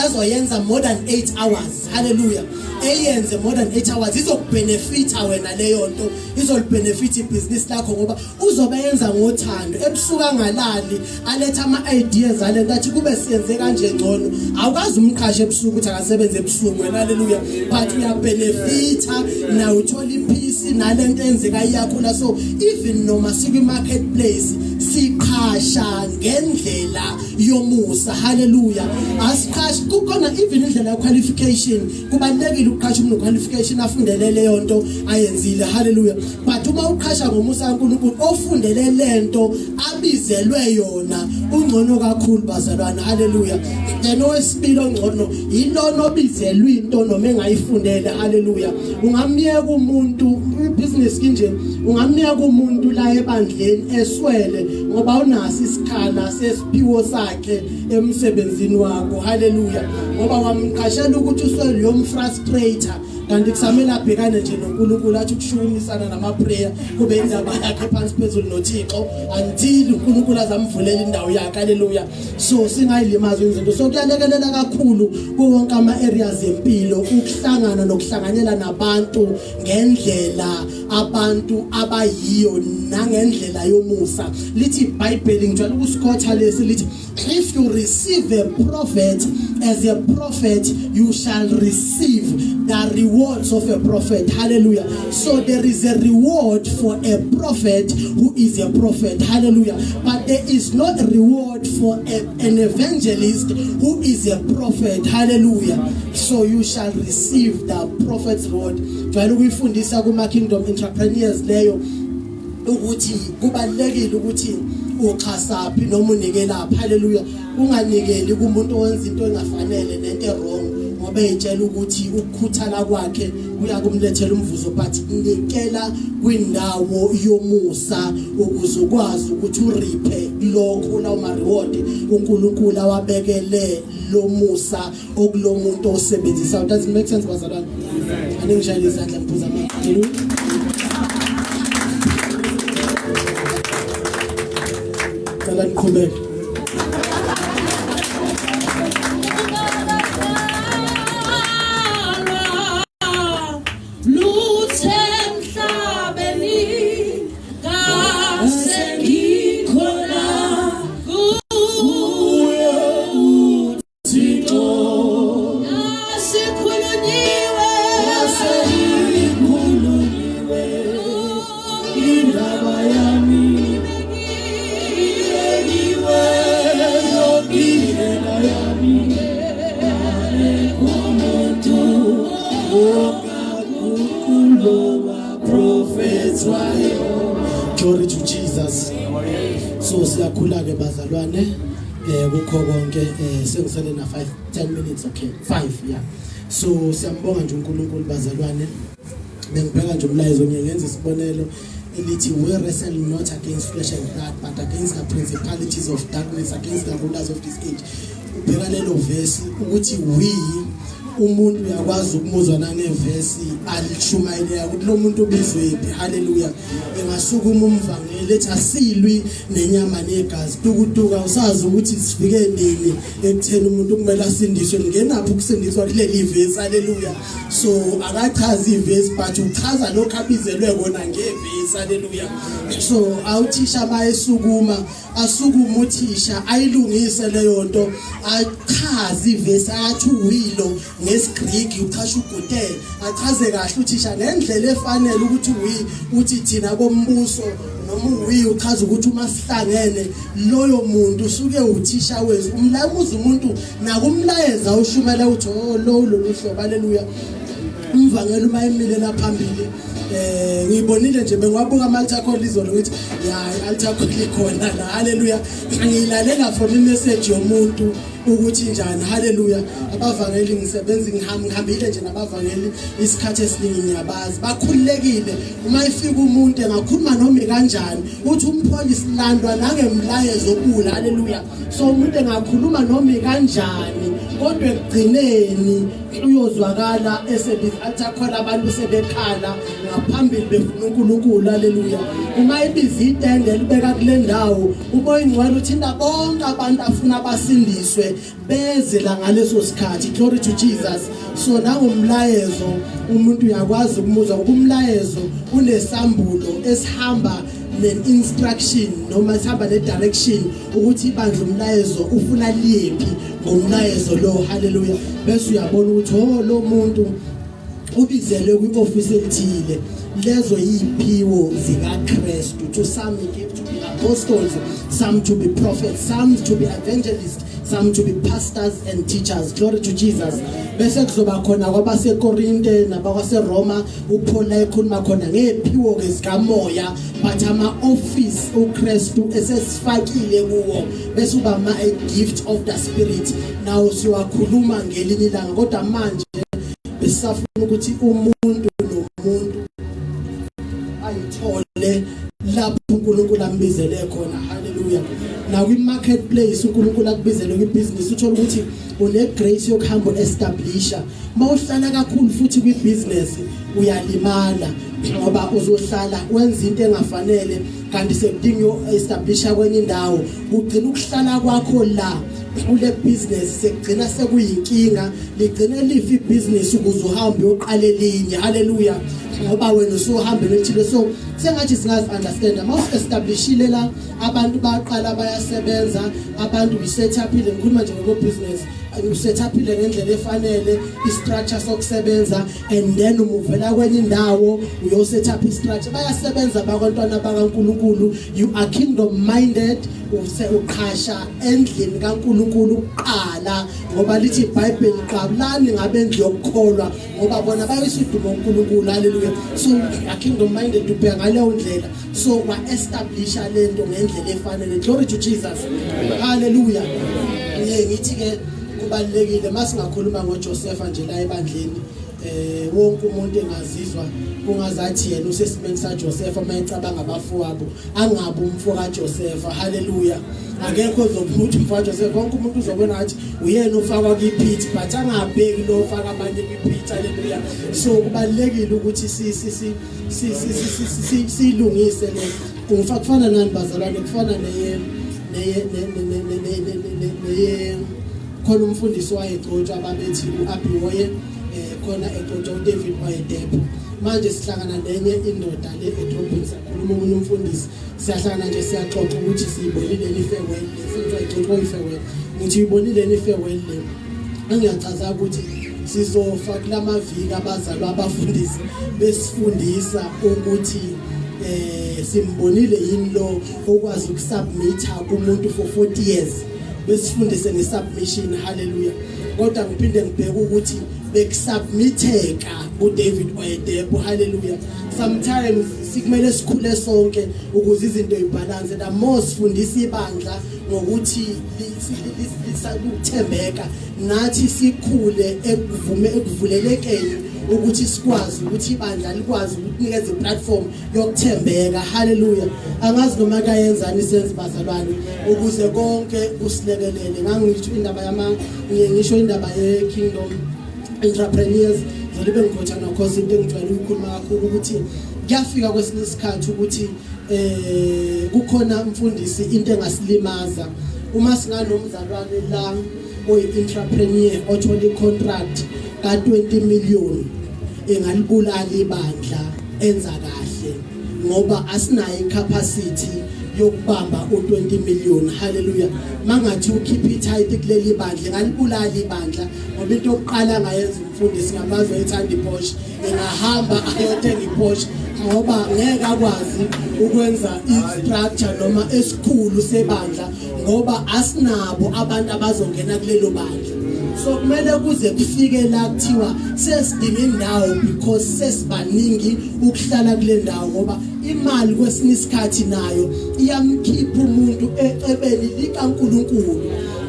ezoyenza more than 8 hours. Hallelujah. Eyenze more than 8 hours izokubenefita wena leyo nto, izolibenefita ibusiness lakho ngoba uzobe yenza ngothando. Ebusuku angalali aletha ama-ideas alento athi kube siyenze kanje ngcono. Awukazi umqhashi ebusuku ukuthi akasebenze ebusuku wena. Hallelujah. But uyabenefita na uthola ipeace nalento enzeka iyakhula. So even noma sikwi-marketplace siqha qasha ngendlela yomusa. Hallelujah. Asiqhashi kukhona even indlela ya qualification. Kubalekile ukuqasha umuntu qualification afundele leyo nto ayenzile. Hallelujah. But uma uqasha ngomusa kaNkulunkulu ofundele lento abizelwe yona ungcono kakhulu bazalwana. Hallelujah. Then owesibili ongcono yilona obizelwe into noma engayifundele. Hallelujah. Ungamyeka umuntu business kinje, ungamyeka umuntu la ebandleni eswele ngoba unasi isikhala sesiphiwo sakhe emsebenzini wakho. Hallelujah. Ngoba wamqashela ukuthi uswele yomfrustrator kanti kusamela abhekane nje noNkulunkulu athi ukushukumisana nama prayer kube indaba yakhe phansi phezulu noThixo until uNkulunkulu azamvulela indawo yakhe. Hallelujah. So singayilimaza izinto. So kuyalekelela kakhulu kuwonke ama areas empilo ukuhlangana nokuhlanganyela nabantu ngendlela abantu abayiyo nangendlela yomusa. Lithi iBhayibheli ngijwayele ukusikotha lesi lithi if you receive a prophet as a prophet you shall receive the rewards of a prophet. Hallelujah. So there is a reward for a prophet who is a prophet. Hallelujah. But there is not a reward for an evangelist who is a prophet. Hallelujah. So you shall receive the prophet's reward. Jwayele ukuyifundisa kuma kingdom entrepreneurs leyo ukuthi kubalekile ukuthi ukhasaphi noma unikelaphi. Hallelujah. Unganikeli kumuntu owenza into engafanele nento wrong ngoba etshela ukuthi ukukhuthala kwakhe uyakumlethela umvuzo, but nikela kwindawo yomusa ukuze ukwazi ukuthi uriphe lokho lawo ma reward uNkulunkulu awabekele lo musa okulomuntu osebenzisa. Does it make sense bazalwane? Aningishayile izandla ngiphuza amagulu. Kala nikhuleke. Glory to Jesus. So siyakhula ke bazalwane kukho konke sengisele na 10 minutes. Okay, 5, yeah. So siyambonga nje uNkulunkulu bazalwane. Bengibheka nje umlayezo ngiyenza isibonelo elithi we wrestle not against flesh and blood but against the principalities of darkness, against the rulers of this age. Ubheka lelo verse ukuthi we umuntu uyakwazi ukumuzwa nangevesi alishumayela ukuthi lo muntu ubizwephi. Hallelujah. Engasukuma umvangeli ethi asilwi nenyama negazi tukutuka usazi ukuthi sifike nini ekutheni umuntu kumele asindiswe ngenapho ukusindiswa kuleli vesi. Hallelujah. So akachazi ivesi but uchaza lokho abizelwe kona ngevesi. Hallelujah. So awuthisha bayesukuma asukuma uthisha ayilungise leyo nto achazi ivesi athi uwilo ngeSgreek uchasha ugote achaze kahle uthisha ngendlela efanele ukuthi uthi thina bombuso noma uchaza ukuthi uma sihlangene loyo muntu usuke uthisha wethu umlamuzi umuntu nakumlayeza ushumela uthi lo hlobo. Hallelujah. Umvangeli uma emile la phambili ngibonile nje bengiwabuka ama-altar call izolo ukuthi ya altar call ikhona la. Hallelujah. Ngilalela from i-message yomuntu ukuthi njani. Hallelujah. Abavangeli ngisebenza ngihambile nje nabavangeli isikhathi esiningi ngiyabazi bakhululekile uma ifika umuntu engakhuluma noma kanjani uthi umphola isilandwa nangemlayezo okula. Hallelujah. So umuntu engakhuluma noma kanjani kodwa ekugcineni uyozwakala esebithi khona abantu sebekhala ngaphambili befuna uNkulunkulu. Hallelujah. Uma ibiza itende libeka kule ndawo umoya ingcwele uthinta bonke abantu afuna basindiswe beze la ngaleso sikhathi. Glory to Jesus. So nangomlayezo umuntu uyakwazi ukumuzwa ngoba umlayezo unesambulo esihamba ne-instruction noma sihamba ne-direction ukuthi ibandla umlayezo ufuna liyephi ngomlayezo lo. Hallelujah. Bese uyabona ukuthi lo muntu ubizelwe kwi-office ethile lezo yiphiwo zikaKristu. To some he gave to be apostles, some to be prophets, some to be evangelists, some to be pastors and teachers. Glory to Jesus. Bese kuzoba khona kwabaseKorinte nabakwaseRoma uPaul ekhuluma khona ngephiwo zikamoya, but ama office uKristu esesifakile kuwo bese uba a gift of the spirit. Now siwakhuluma ngelinye ilanga kodwa manje besafuna ukuthi umuntu nomuntu ayithole lapho uNkulunkulu ambizele khona. Hallelujah. Now in marketplace uNkulunkulu akubizele kwibusiness uthola ukuthi une grace yokuhamba establisher. Mawuhlala kakhulu futhi kwibusiness uyalimala ngoba uzohlala wenza into engafanele kanti sekudinga establisher kwenye indawo ugcina ukuhlala kwakho la ule business sekugcina sekuyinkinga ligcina lifi business ukuze uhambe uyoqala elinye. Hallelujah. Ngoba wena usuhamba lethile so sengathi singazi understand mawuse establishile la abantu baqala bayasebenza abantu we set up ile ngikhuluma nje ngoko business you set up ile ngendlela efanele istructure sokusebenza and then umuvela kwenye indawo uyo set up istructure bayasebenza bakwantwana bakaNkulunkulu. You are kingdom minded uqhasha endlini kaNkulunkulu uqala ngoba lithi iBhayibheli qabulani ngabendlu yokukholwa ngoba bona bayisudumo uNkulunkulu. Hallelujah. So a kingdom minded ubheka ngaleyo ndlela so wa establish lento ngendlela efanele. Glory to Jesus. Hallelujah. Ngithi ke kubalekile masingakhuluma ngoJosepha nje la ebandleni wonke umuntu engazizwa ungazathi yena usesimeni saJosepha mayicabanga abafowabo angabe umfo kaJosepha. Hallelujah. Akekho ozobuthi umfo kaJosepha wonke umuntu uzobona ngathi uyena ufaka kwipit but angabheki lo ufaka abanye kwipit. Hallelujah. So kubalekile ukuthi silungise le kufana nani bazalwane kufana neye khona umfundisi wayegcotshwa ababethi uAbiwoye khona egcotshwa uDavid Wayedep. Manje sihlangana nenye indoda le edrobheni sakhuluma umuntu umfundisi siyahlangana nje siyaxoxa ukuthi siyibonile le farewell le siyixoxa ifarewell ngithi uyibonile le farewell le angiyachaza ukuthi sizofa kulamaviki abazalwa abafundisi besifundisa ukuthi simbonile yini lo okwazi ukusubmita kumuntu for 40 years besifundise ngesubmission. Hallelujah. Kodwa ngiphinde ngibheke ukuthi bekusubmitheka uDavid Oyedepo. Hallelujah. Sometimes sikumele sikhule sonke ukuze izinto ibalance. The more sifundisa ibandla ngokuthi lisakuthembeka nathi sikhule ekuvulelekeni ukuthi sikwazi ukuthi ibandla likwazi ukunikeza iplatform yokuthembeka. Hallelujah. Angazi noma kayenzani senze bazalwane ukuze konke kusilekelele. Ngangisho indaba ngisho indaba ye kingdom entrepreneurs zolibe ngikhothana because into engijwayele ukukhuluma kakhulu ukuthi kuyafika kwesinye isikhathi ukuthi kukhona umfundisi into engasilimaza uma singanomzalwane la oyi-entrepreneur othola i-contract ka-20 million engalibulala ibandla enza kahle ngoba asinayo i-capacity yokubamba u20 million. Hallelujah. Mangathi ukeep it tight kuleli bandla ngalibulala ibandla ngoba into yokuqala ngayenza umfundisi ngamazwe ethanda iPorsche engahamba ayothenga iPorsche ngoba ngeke akwazi ukwenza istructure noma esikhulu sebandla ngoba asinabo abantu abazongena kulelo bandla. So kumele kuze kufike la kuthiwa sesidinga indawo because sesibaningi ukuhlala kule ndawo ngoba imali kwesinye isikhathi nayo iyamkhipha umuntu ecebeni likaNkulunkulu.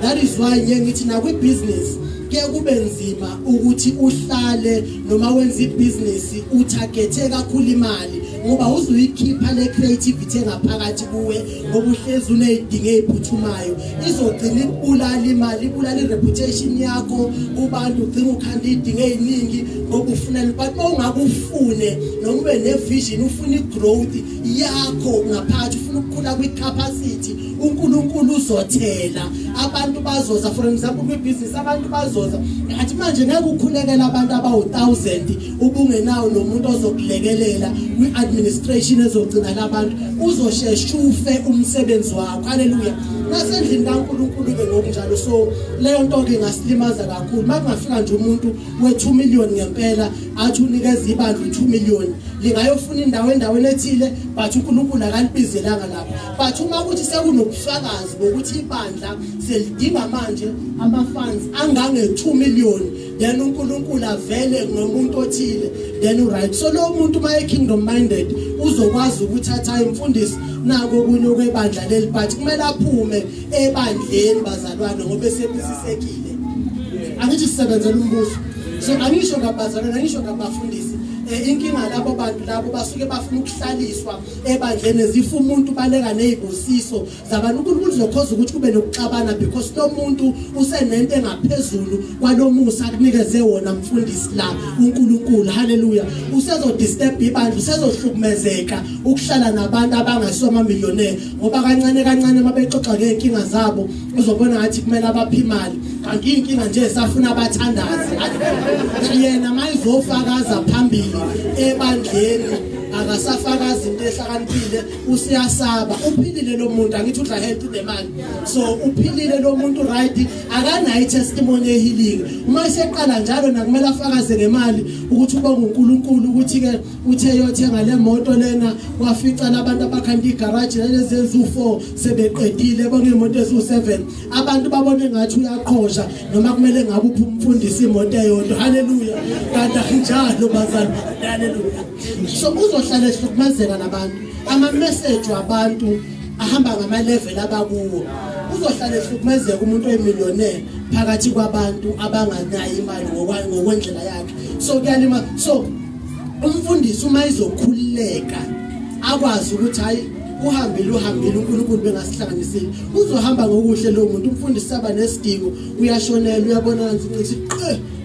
That is why ngithi na kwi business kuye kube nzima ukuthi uhlale noma wenza ibusiness uthagethe kakhulu imali ngoba uzuyikhipha le creativity engaphakathi kuwe ngoba uhlezi unezidingo eziphuthumayo izogcina ibulala imali ibulala ireputation yakho kubantu ugcina ukhanda izidingo eziningi ngoba ufuna but ongakufune noma ube nevision ufuna igrowth yakho ngaphakathi ufuna ukukhula kwicapacity uNkulunkulu uzothela abantu bazoza. For example kwibusiness abantu bazoza ngathi manje ngeke ukhulekela abantu abawu1000 ubungenawo nomuntu ozokulekelela kwi-administration ezogcina labantu uzoshesha ufe umsebenzi wakho. Hallelujah. nasendlini kaNkulunkulu ke ngokunjalo. So leyo nto ke ngasilimaza kakhulu. Makungafika nje umuntu we2 million ngempela athi unikeza ibandla 2 million lingayofuna indawo endaweni ethile but uNkulunkulu akalibizelanga lapho. But uma ukuthi sekunobufakazi bokuthi ibandla selidinga manje ama funds angange 2 million then uNkulunkulu avele ngomuntu othile then right. So lo muntu maye kingdom minded uzokwazi ukuthatha imfundisi nako kunye kwebandla leli but kumele aphume ebandleni bazalwane ngoba esebisisekile. Angithi sisebenzela umbuso. So angisho ngabazalwane angisho ngabafundisi. Inkinga labo bantu labo basuke bafuna ukuhlaliswa ebandleni ezifa umuntu baleka nezibusiso zabantu. uNkulunkulu uzokhoza ukuthi kube nokuxabana because lo muntu usenento engaphezulu kwalomusa akunikeze wona mfundisi la uNkulunkulu. Haleluya. Usezodisturb ibandla, usezohlukumezeka ukuhlala nabantu abangasoma millionaire ngoba kancane kancane mabexoxa ngeenkinga zabo uzobona ngathi kumele abaphi imali kanti inkinga nje esafuna abathandazi. Yena mayizofakaza phambili ebandleni akasafakaza into ehlakaniphile usiyasaba. Uphilile lo muntu angithi udla health nemali. So uphilile lo muntu right akanayo testimony ehealing. Uma iseqala njalo nakumele afakaze ngemali ukuthi ubonga uNkulunkulu ukuthi ke uthe yothenga le moto lena wafica labantu abakhanda igarage lezi ezu4 sebeqedile bonke imoto ezu7 abantu babone ngathi uyaqhosha noma kumele ngabe uphi umfundisi imoto eyodwa. Haleluya. Kanti njalo bazalwane. Haleluya. So uzohlala ehlukumezeka nabantu. Ama message wabantu ahamba ngama level abakuwo. Uzohlala ehlukumezeka umuntu oyimillionaire phakathi kwabantu abanganayo imali ngokwendlela yakhe. So kuyalima. So umfundisi uma izokhululeka akwazi ukuthi hayi uhambile uNkulunkulu bengasihlanganisile uzohamba ngokuhle lo muntu. Umfundisi saba nesidingo uyashonela uyabona ukuthi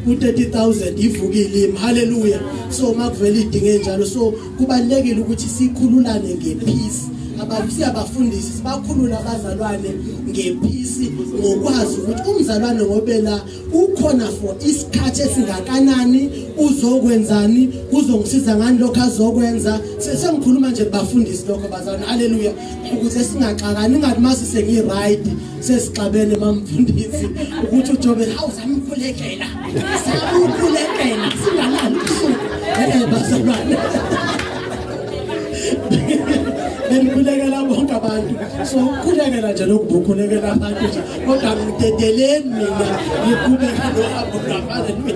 u30,000 ivukile. Haleluya. So makuvela idinge njalo so kubalekile ukuthi sikhululane ngepeace. Abantu siyabafundisi sibakhulula abazalwane ngepeace ngokwazi ukuthi umzalwane ngobela ukhona for isikhathi esingakanani uzokwenzani uzongisiza ngani lokho azokwenza. Sengikhuluma nje kubafundisi lokho bazalwane. Haleluya. Ukuze singaxakani ingathi mase sengiright sesixabene mamfundisi ukuthi uJobe awuzamkhulekela samukhulekela singalali usuku bazalwane. Bengikhulekela bonke abantu. So ukukhulekela nje lokubukhulekela abantu nje kodwa ngiteteleni mina ngikhuleka nohambo ngaphandle.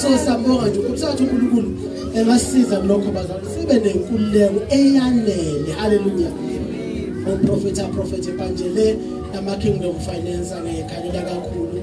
So sambonga nje ukuthi uNkulunkulu emasiza lokho bazalwane sibe nenkululeko eyanele. Haleluya. Uprofeti Panjele nama Kingdom Finance angekhalela kakhulu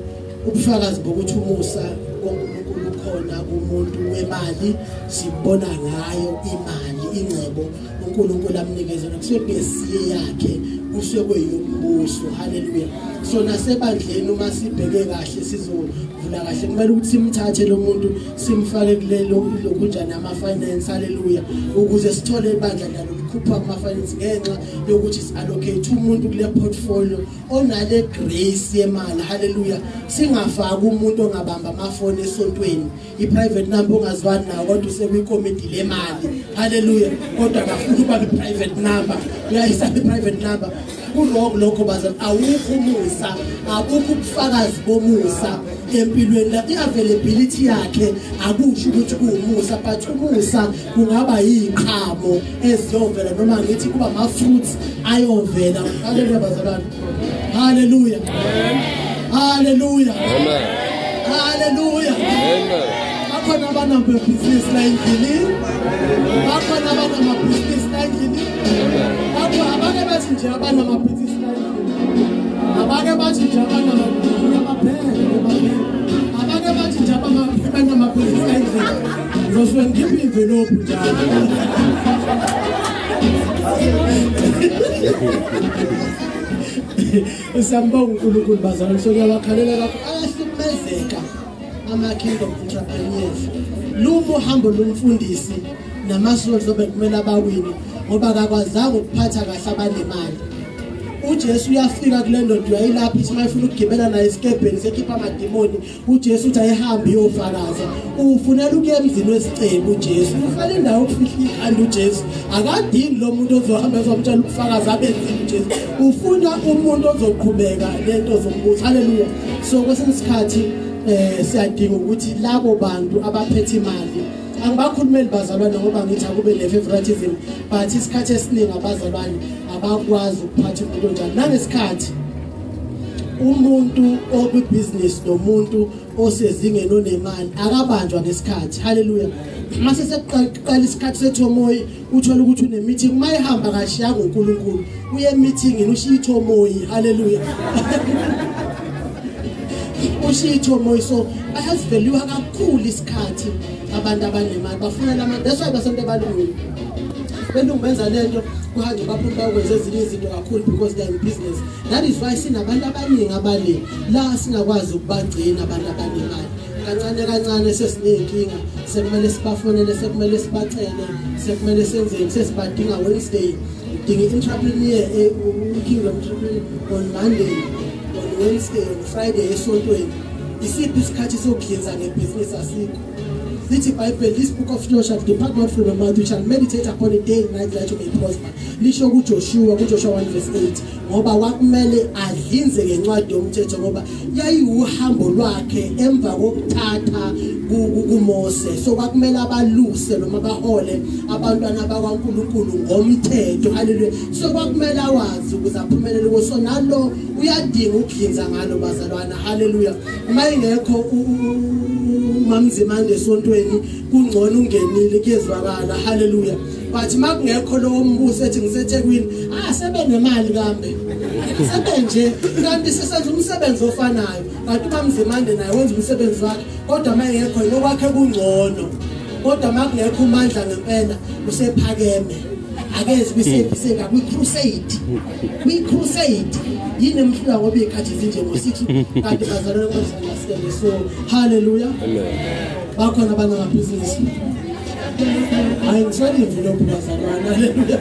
ubufakazi bokuthi umusa woNkulunkulu khona kumuntu wemali sibona ngayo imali ingcebo uNkulunkulu amnikeze nokusebesiye yakhe kusekwe yombuso. Haleluya. So nasebandleni uma sibheke kahle sizovula kahle kumele ukuthi simthathe lo muntu simfake kulelo lokunjani ama finance. Haleluya. Ukuze sithole ibandla nalo likhupha ama finance ngenxa yokuthi allocate umuntu kule portfolio onale grace yemali. Haleluya. Singafaki umuntu ongabamba amafoni esontweni i-private number ongazwani nawo kodwa usekwikomiti lemali. Haleluya. Kodwa akafuni ukuba i-private number uyayisa i-private number kulokho bazalwane awukho umusa abukho ubufakazi bomusa empilweni la i-availability yakhe akusho ukuthi kuumusa but umusa kungaba yiqhamo eziyovela noma ngithi kuba ama fruits ayovela. Haleluya bazalwane. Haleluya. Haleluya. Amen. Haleluya. Amen. Bakhona abanama business la endlini. Bakhona abanama business la endlini. Abanye bathi nje abanama business la endlini. Abanye bathi nje abanama abanye bathi nje abanama business la endlini. Ngizosho ngiphi envelope njalo. Siyambonga uNkulunkulu bazalwane. So ngiyabakhalela kakhulu ayahlukumezeka ama Kingdom entrepreneurs. Lumo hambo lomfundisi namasolo zobe kumele abawini ngoba akakwazanga ukuphatha kahle abanemali. uJesu uyafika kule ndoda uyayilapha ithi mayifuna ukugibela naye esikebheni sekhipha amadimoni. uJesu uthi ayihambe iyofakaza. Ufunela ukuya emzini wesicebo uJesu. Ufale indawo ukufihla ikhanda uJesu akadingi lo muntu ozohamba ezomtshela ubufakazi abenzile nje ufuna umuntu ozoqhubeka lento zombuso. Haleluya. So kwesinye isikhathi siyadinga ukuthi labo bantu abaphethe imali angibakhulumeli bazalwane ngoba ngithi akube ne-favoritism, but isikhathi esiningi abazalwane abakwazi ukuphatha umuntu njani. Nangesikhathi umuntu okwibusiness nomuntu osezingeni onemali akabanjwa ngesikhathi. Haleluya. Mase seqala isikhathi sethomoyi uthola ukuthi une meeting, mayihamba kashiya ngoNkulunkulu uye meeting ushiya ithomoyi. Haleluya. Ushiya ithomoyi. So bayasivaluewa kakhulu isikhathi abantu abanemali bafuna lama. That's why basonto ebalungile belungu benza lento kuhanje baphuma bakwenza ezinye izinto kakhulu because they are in business. That is why sinabantu abaningi abale la singakwazi ukubagcina abantu abanemali. Kancane kancane sesinenkinga, sekumele sibafonele, sekumele sibacele, sekumele senzeni, sesibadinga Wednesday, dinga entrepreneur kingdom entrepreneur on Monday, on Wednesday, on Friday esontweni. Isiphi isikhathi sokugeza ngebusiness asikho. Lithi iBhayibheli, this book of law shall depart not from your mouth, you shall meditate upon it day and night that you may prosper. Lisho kuJoshua 1:8 ngoba kwakumele adlinze ngencwadi yomthetho ngoba yayiuhambo lwakhe emva kokuthatha kuMose. So kwakumele abaluse noma bahole abantwana bakwaNkulunkulu ngomthetho. Haleluya. So kwakumele awazi ukuze aphumelele kuso nalo uyadinga ukudlinza ngalo bazalwana. Haleluya. Uma ingekho mamzimande esontweni kungcono ungenile kuyezwakala. Haleluya. But makungekho lo mbuso ethi ngiseThekwini sebenemali kambe sebenje kanti sisenza umsebenzi ofanayo kanti mamzimande naye wenza umsebenzi wakhe kodwa mayengekho nokwakhe kungcono. Kodwa makungekho umandla ngempela usephakeme akezi kwisebhiseka kwi-crusade yini emhlula ngoba ikhathi zinje ngo6 kanti bazalwane kwenzangasele. So haleluya. Bakhona abantu ababhizinisi ayingiswali envelope bazalwane. Haleluya.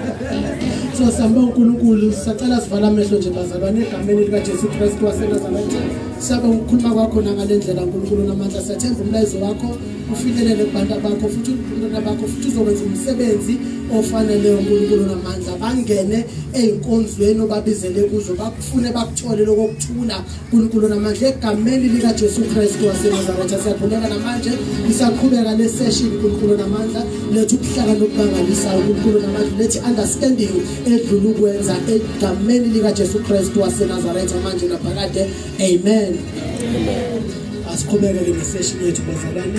So samba uNkulunkulu sicela sivala amehlo nje bazalwane egameni lika Jesu Kristu waseNazaretha. Saba ukukhuluma kwakho ngalendlela uNkulunkulu namandla. Siyathemba umlayezo wakho ufikelele kubantu bakho futhi uNkulunkulu bakho futhi uzokwenza umsebenzi ofanele uNkulunkulu namandla. Bangene einkonzweni obabizele kuzo bakufune bakuthole lokuthula uNkulunkulu namandla egameni lika Jesu Kristu waseNazaretha. Siyakhuleka namanje isaqhubeka le session uNkulunkulu namandla lethu ukuhlaka nokubangalisa uNkulunkulu namandla lethi understanding edlula ukwenza egameni lika Jesu Kristu waseNazaretha manje naphakade. Amen. Asiqhubeke le session yethu bazalwane.